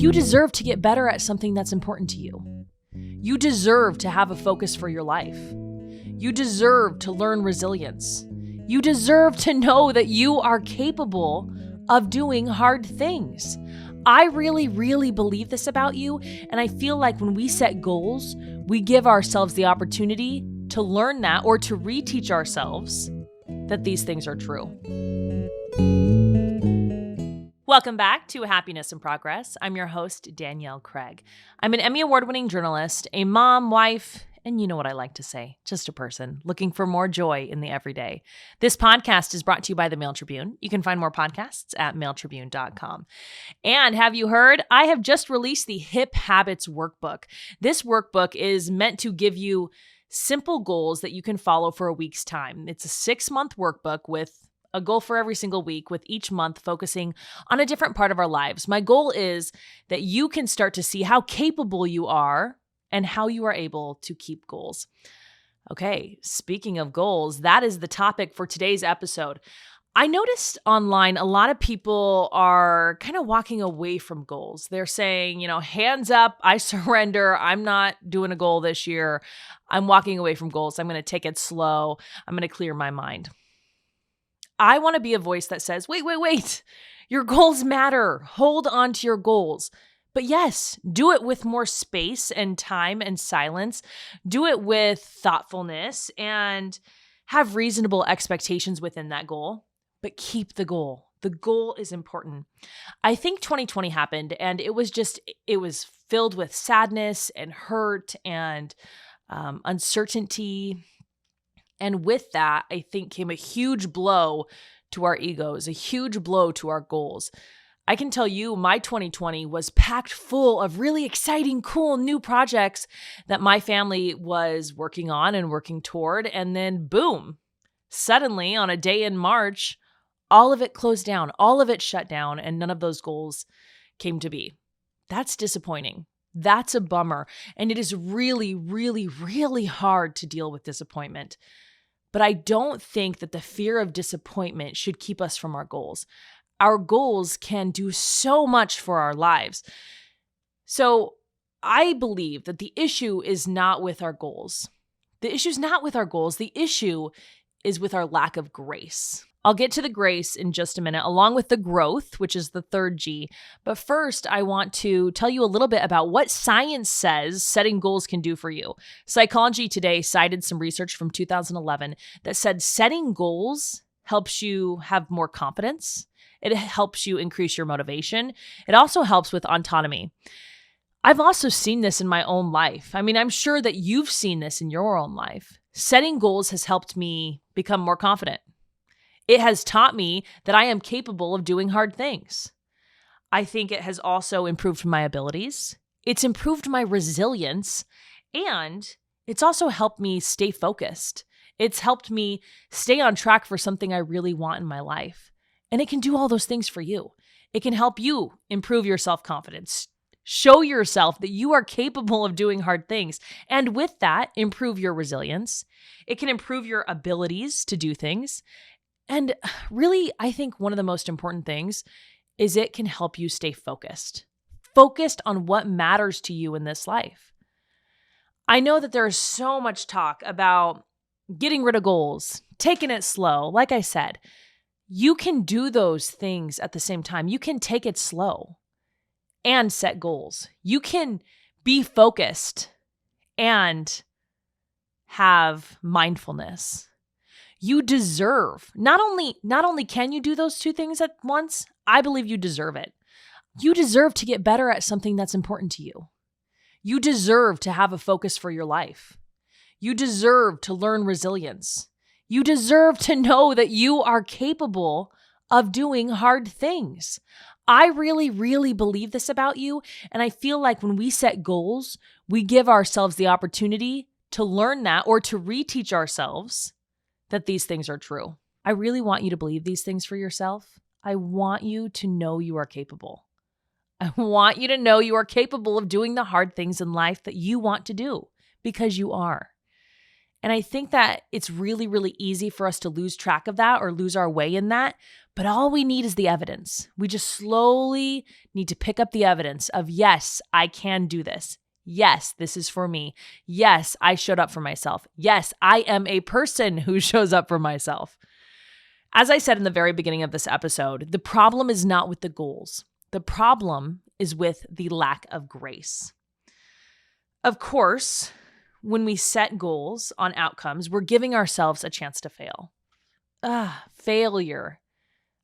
You deserve to get better at something that's important to you. You deserve to have a focus for your life. You deserve to learn resilience. You deserve to know that you are capable of doing hard things. I really, really believe this about you, and I feel like when we set goals, we give ourselves the opportunity to learn that or to reteach ourselves that these things are true. Welcome back to Happiness in Progress. I'm your host, Danielle Craig. I'm an Emmy Award-winning journalist, a mom, wife, and you know what I like to say, just a person looking for more joy in the everyday. This podcast is brought to you by the Mail Tribune. You can find more podcasts at mailtribune.com. And have you heard? I have just released the Hip Habits Workbook. This workbook is meant to give you simple goals that you can follow for a week's time. It's a 6-month workbook with a goal for every single week, with each month focusing on a different part of our lives. My goal is that you can start to see how capable you are and how you are able to keep goals. Okay, speaking of goals, that is the topic for today's episode. I noticed online a lot of people are kind of walking away from goals. They're saying, hands up, I surrender. I'm not doing a goal this year. I'm walking away from goals. I'm going to take it slow. I'm going to clear my mind. I want to be a voice that says, wait. Your goals matter. Hold on to your goals. But yes, do it with more space and time and silence. Do it with thoughtfulness and have reasonable expectations within that goal. But keep the goal. The goal is important. I think 2020 happened and it was filled with sadness and hurt and uncertainty. And with that, I think came a huge blow to our egos, a huge blow to our goals. I can tell you my 2020 was packed full of really exciting, cool new projects that my family was working on and working toward. And then boom, suddenly on a day in March, all of it closed down, all of it shut down, and none of those goals came to be. That's disappointing. That's a bummer. And it is really, really, really hard to deal with disappointment. But I don't think that the fear of disappointment should keep us from our goals. Our goals can do so much for our lives. So I believe that the issue is not with our goals. The issue is not with our goals. The issue is with our lack of grace. I'll get to the grace in just a minute, along with the growth, which is the third G. But first, I want to tell you a little bit about what science says setting goals can do for you. Psychology Today cited some research from 2011 that said setting goals helps you have more confidence. It helps you increase your motivation. It also helps with autonomy. I've also seen this in my own life. I mean, I'm sure that you've seen this in your own life. Setting goals has helped me become more confident. It has taught me that I am capable of doing hard things. I think it has also improved my abilities. It's improved my resilience, and it's also helped me stay focused. It's helped me stay on track for something I really want in my life. And it can do all those things for you. It can help you improve your self-confidence, show yourself that you are capable of doing hard things. And with that, improve your resilience. It can improve your abilities to do things. And really, I think one of the most important things is it can help you stay focused on what matters to you in this life. I know that there is so much talk about getting rid of goals, taking it slow. Like I said, you can do those things at the same time. You can take it slow and set goals. You can be focused and have mindfulness. You deserve, not only can you do those two things at once, I believe you deserve it. You deserve to get better at something that's important to you. You deserve to have a focus for your life. You deserve to learn resilience. You deserve to know that you are capable of doing hard things. I really, really believe this about you. And I feel like when we set goals, we give ourselves the opportunity to learn that or to reteach ourselves that these things are true. I really want you to believe these things for yourself. I want you to know you are capable. I want you to know you are capable of doing the hard things in life that you want to do, because you are. And I think that it's really, really easy for us to lose track of that or lose our way in that. But all we need is the evidence. We just slowly need to pick up the evidence of, yes, I can do this. Yes, this is for me. Yes, I showed up for myself. Yes, I am a person who shows up for myself. As I said in the very beginning of this episode, the problem is not with the goals. The problem is with the lack of grace. Of course, when we set goals on outcomes, we're giving ourselves a chance to fail. Failure.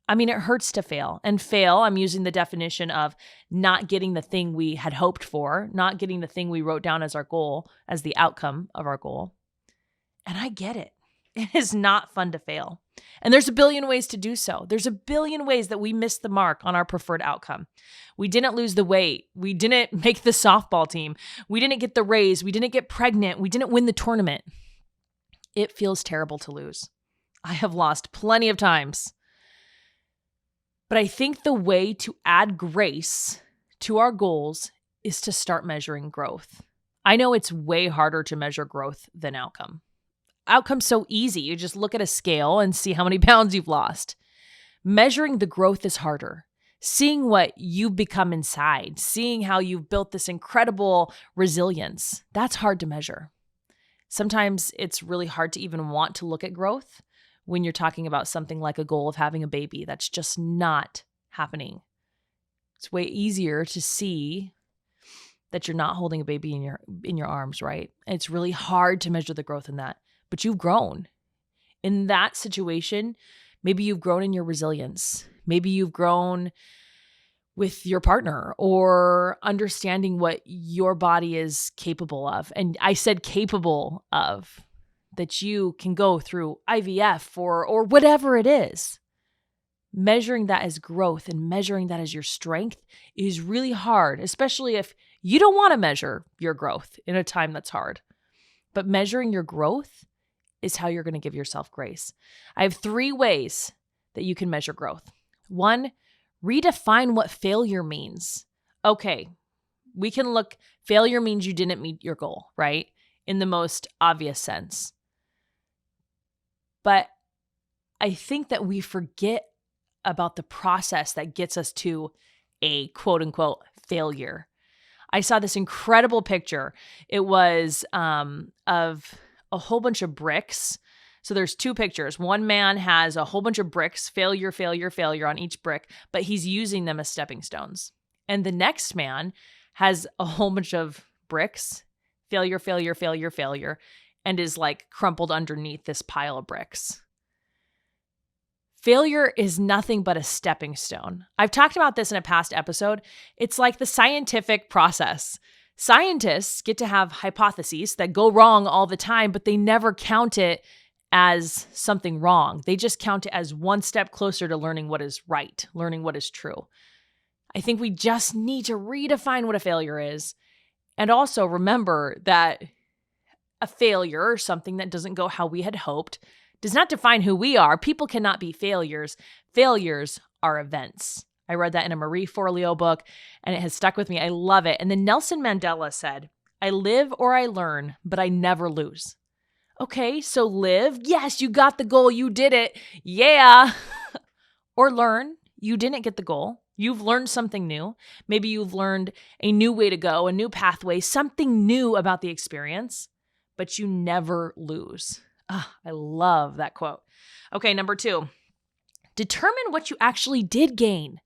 I mean, it hurts to fail. And fail, I'm using the definition of not getting the thing we had hoped for, not getting the thing we wrote down as our goal, as the outcome of our goal. And I get it. It is not fun to fail. And there's a billion ways to do so. There's a billion ways that we missed the mark on our preferred outcome. We didn't lose the weight. We didn't make the softball team. We didn't get the raise. We didn't get pregnant. We didn't win the tournament. It feels terrible to lose. I have lost plenty of times. But I think the way to add grace to our goals is to start measuring growth. I know it's way harder to measure growth than outcome. Outcome's so easy. You just look at a scale and see how many pounds you've lost. Measuring the growth is harder. Seeing what you've become inside, seeing how you've built this incredible resilience, that's hard to measure. Sometimes it's really hard to even want to look at growth when you're talking about something like a goal of having a baby. That's just not happening. It's way easier to see that you're not holding a baby in your arms, right? And it's really hard to measure the growth in that. But you've grown. In that situation, maybe you've grown in your resilience. Maybe you've grown with your partner or understanding what your body is capable of. And I said capable of, that you can go through IVF or whatever it is. Measuring that as growth and measuring that as your strength is really hard, especially if you don't want to measure your growth in a time that's hard. But measuring your growth is how you're going to give yourself grace. I have 3 ways that you can measure growth. 1, redefine what failure means. Okay, we can look, failure means you didn't meet your goal, right? In the most obvious sense. But I think that we forget about the process that gets us to a quote unquote failure. I saw this incredible picture. It was of a whole bunch of bricks. So there's 2 pictures. One man has a whole bunch of bricks, failure, failure, failure on each brick, but he's using them as stepping stones. And the next man has a whole bunch of bricks, failure, failure, failure, failure, and is like crumpled underneath this pile of bricks. Failure is nothing but a stepping stone. I've talked about this in a past episode. It's like the scientific process. Scientists get to have hypotheses that go wrong all the time, but they never count it as something wrong. They just count it as one step closer to learning what is right, learning what is true. I think we just need to redefine what a failure is. And also remember that a failure or something that doesn't go how we had hoped does not define who we are. People cannot be failures. Failures are events. I read that in a Marie Forleo book, and it has stuck with me. I love it. And then Nelson Mandela said, "I live or I learn, but I never lose." Okay, so live. Yes, you got the goal. You did it. Yeah. Or learn. You didn't get the goal. You've learned something new. Maybe you've learned a new way to go, a new pathway, something new about the experience, but you never lose. I love that quote. Okay, number 2, determine what you actually did gain.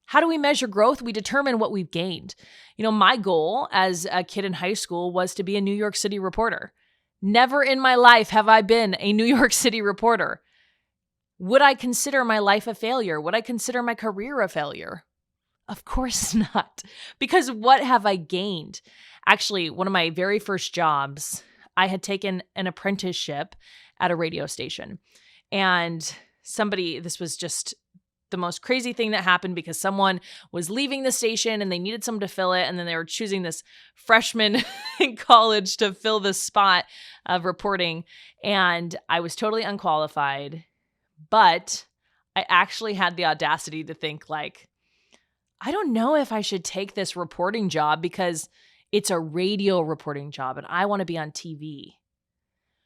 How do we measure growth? We determine what we've gained. My goal as a kid in high school was to be a New York City reporter. Never in my life have I been a New York City reporter. Would I consider my life a failure? Would I consider my career a failure? Of course not. Because what have I gained? Actually, one of my very first jobs, I had taken an apprenticeship at a radio station. And this was just the most crazy thing that happened because someone was leaving the station and they needed someone to fill it. And then they were choosing this freshman in college to fill this spot of reporting. And I was totally unqualified, but I actually had the audacity to think I don't know if I should take this reporting job because it's a radio reporting job and I want to be on TV.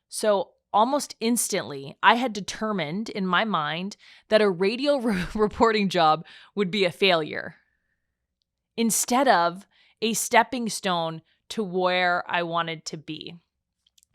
So almost instantly, I had determined in my mind that a radio reporting job would be a failure instead of a stepping stone to where I wanted to be.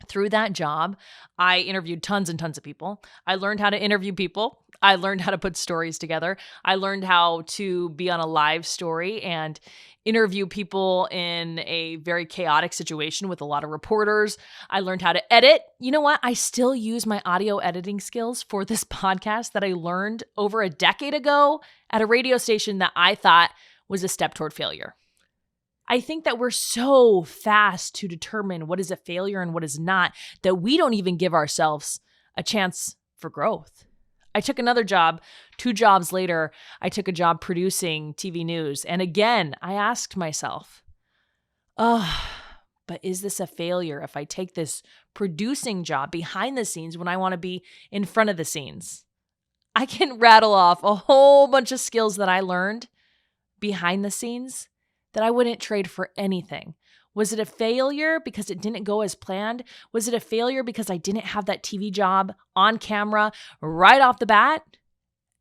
Through that job, I interviewed tons and tons of people. I learned how to interview people. I learned how to put stories together. I learned how to be on a live story and interview people in a very chaotic situation with a lot of reporters. I learned how to edit. You know what? I still use my audio editing skills for this podcast that I learned over a decade ago at a radio station that I thought was a step toward failure. I think that we're so fast to determine what is a failure and what is not that we don't even give ourselves a chance for growth. I took another job. 2 jobs later, I took a job producing TV news. And again, I asked myself, but is this a failure if I take this producing job behind the scenes when I want to be in front of the scenes? I can rattle off a whole bunch of skills that I learned behind the scenes that I wouldn't trade for anything. Was it a failure because it didn't go as planned? Was it a failure because I didn't have that TV job on camera right off the bat?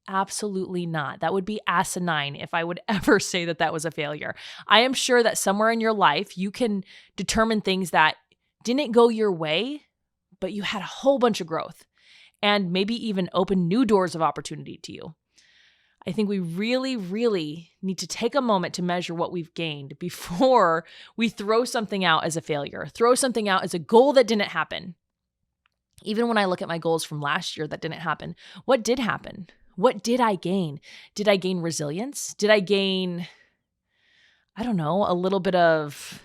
Absolutely not. That would be asinine if I would ever say that that was a failure. I am sure that somewhere in your life, you can determine things that didn't go your way, but you had a whole bunch of growth and maybe even open new doors of opportunity to you. I think we really, really need to take a moment to measure what we've gained before we throw something out as a failure, throw something out as a goal that didn't happen. Even when I look at my goals from last year that didn't happen, what did happen? What did I gain? Did I gain resilience? Did I gain, a little bit of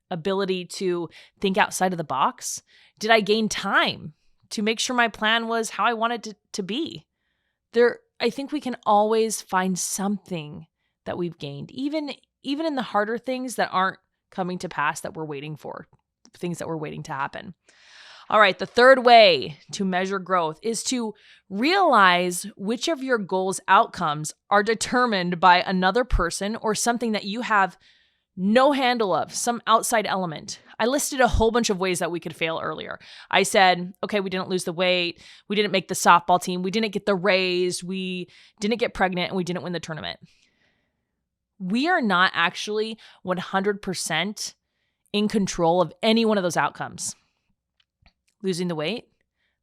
ability to think outside of the box? Did I gain time to make sure my plan was how I wanted it to be? I think we can always find something that we've gained, even in the harder things that aren't coming to pass that we're waiting for, things that we're waiting to happen. All right, the third way to measure growth is to realize which of your goals' outcomes are determined by another person or something that you have no handle of, some outside element. I listed a whole bunch of ways that we could fail earlier. I said, okay, we didn't lose the weight. We didn't make the softball team. We didn't get the raise. We didn't get pregnant and we didn't win the tournament. We are not actually 100% in control of any one of those outcomes. Losing the weight,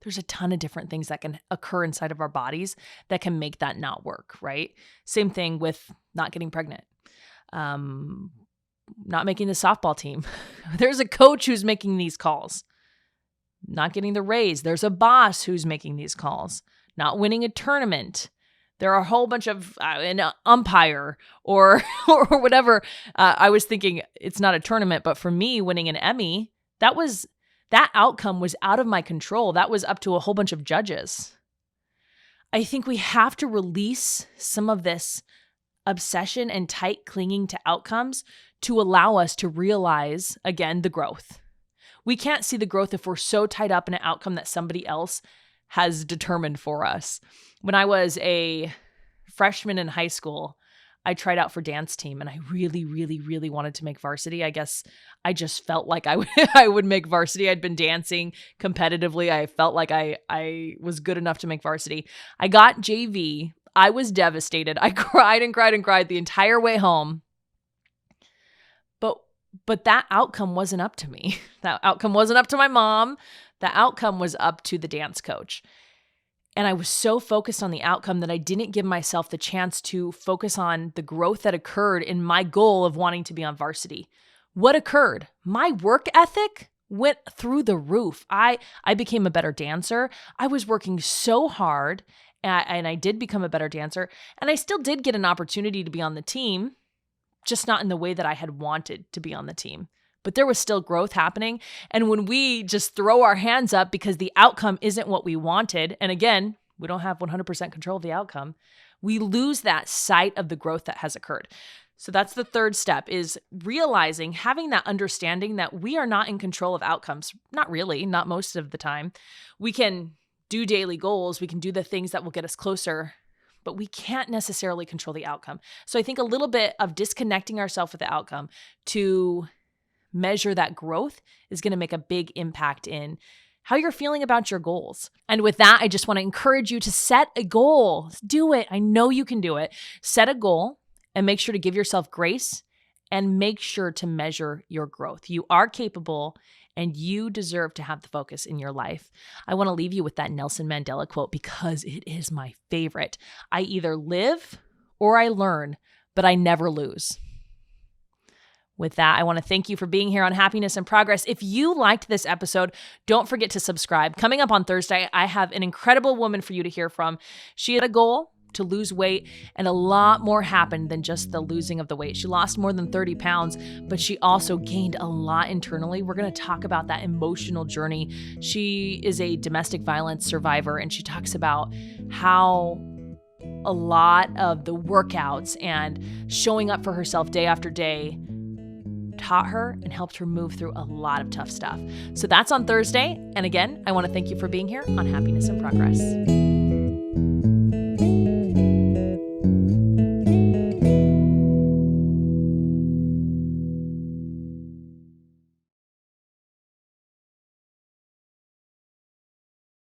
there's a ton of different things that can occur inside of our bodies that can make that not work, right? Same thing with not getting pregnant. Not making the softball team. There's a coach who's making these calls. Not getting the raise. There's a boss who's making these calls. Not winning a tournament. There are a whole bunch of an umpire or whatever. I was thinking it's not a tournament, but for me, winning an Emmy, that outcome was out of my control. That was up to a whole bunch of judges. I think we have to release some of this obsession and tight clinging to outcomes to allow us to realize, again, the growth. We can't see the growth if we're so tied up in an outcome that somebody else has determined for us. When I was a freshman in high school, I tried out for dance team and I really, really, really wanted to make varsity. I guess I just felt like I would make varsity. I'd been dancing competitively. I felt like I was good enough to make varsity. I got JV. I was devastated. I cried and cried and cried the entire way home. But that outcome wasn't up to me. That outcome wasn't up to my mom. The outcome was up to the dance coach. And I was so focused on the outcome that I didn't give myself the chance to focus on the growth that occurred in my goal of wanting to be on varsity. What occurred? My work ethic went through the roof. I became a better dancer. I was working so hard, and I did become a better dancer. And I still did get an opportunity to be on the team, just not in the way that I had wanted to be on the team. But there was still growth happening. And when we just throw our hands up because the outcome isn't what we wanted, and again, we don't have 100% control of the outcome, we lose that sight of the growth that has occurred. So that's the third step, is realizing, having that understanding that we are not in control of outcomes. Not really, not most of the time. We can do daily goals. We can do the things that will get us closer, but we can't necessarily control the outcome. So I think a little bit of disconnecting ourselves with the outcome to measure that growth is going to make a big impact in how you're feeling about your goals. And with that, I just want to encourage you to set a goal. Do it. I know you can do it. Set a goal and make sure to give yourself grace and make sure to measure your growth. You are capable and you deserve to have the focus in your life. I want to leave you with that Nelson Mandela quote because it is my favorite. I either live or I learn, but I never lose. With that, I want to thank you for being here on Happiness and Progress. If you liked this episode, don't forget to subscribe. Coming up on Thursday, I have an incredible woman for you to hear from. She had a goal to lose weight, and a lot more happened than just the losing of the weight. She lost more than 30 pounds, but she also gained a lot internally. We're going to talk about that emotional journey. She is a domestic violence survivor, and she talks about how a lot of the workouts and showing up for herself day after day taught her and helped her move through a lot of tough stuff. So that's on Thursday. And again, I want to thank you for being here on Happiness and Progress.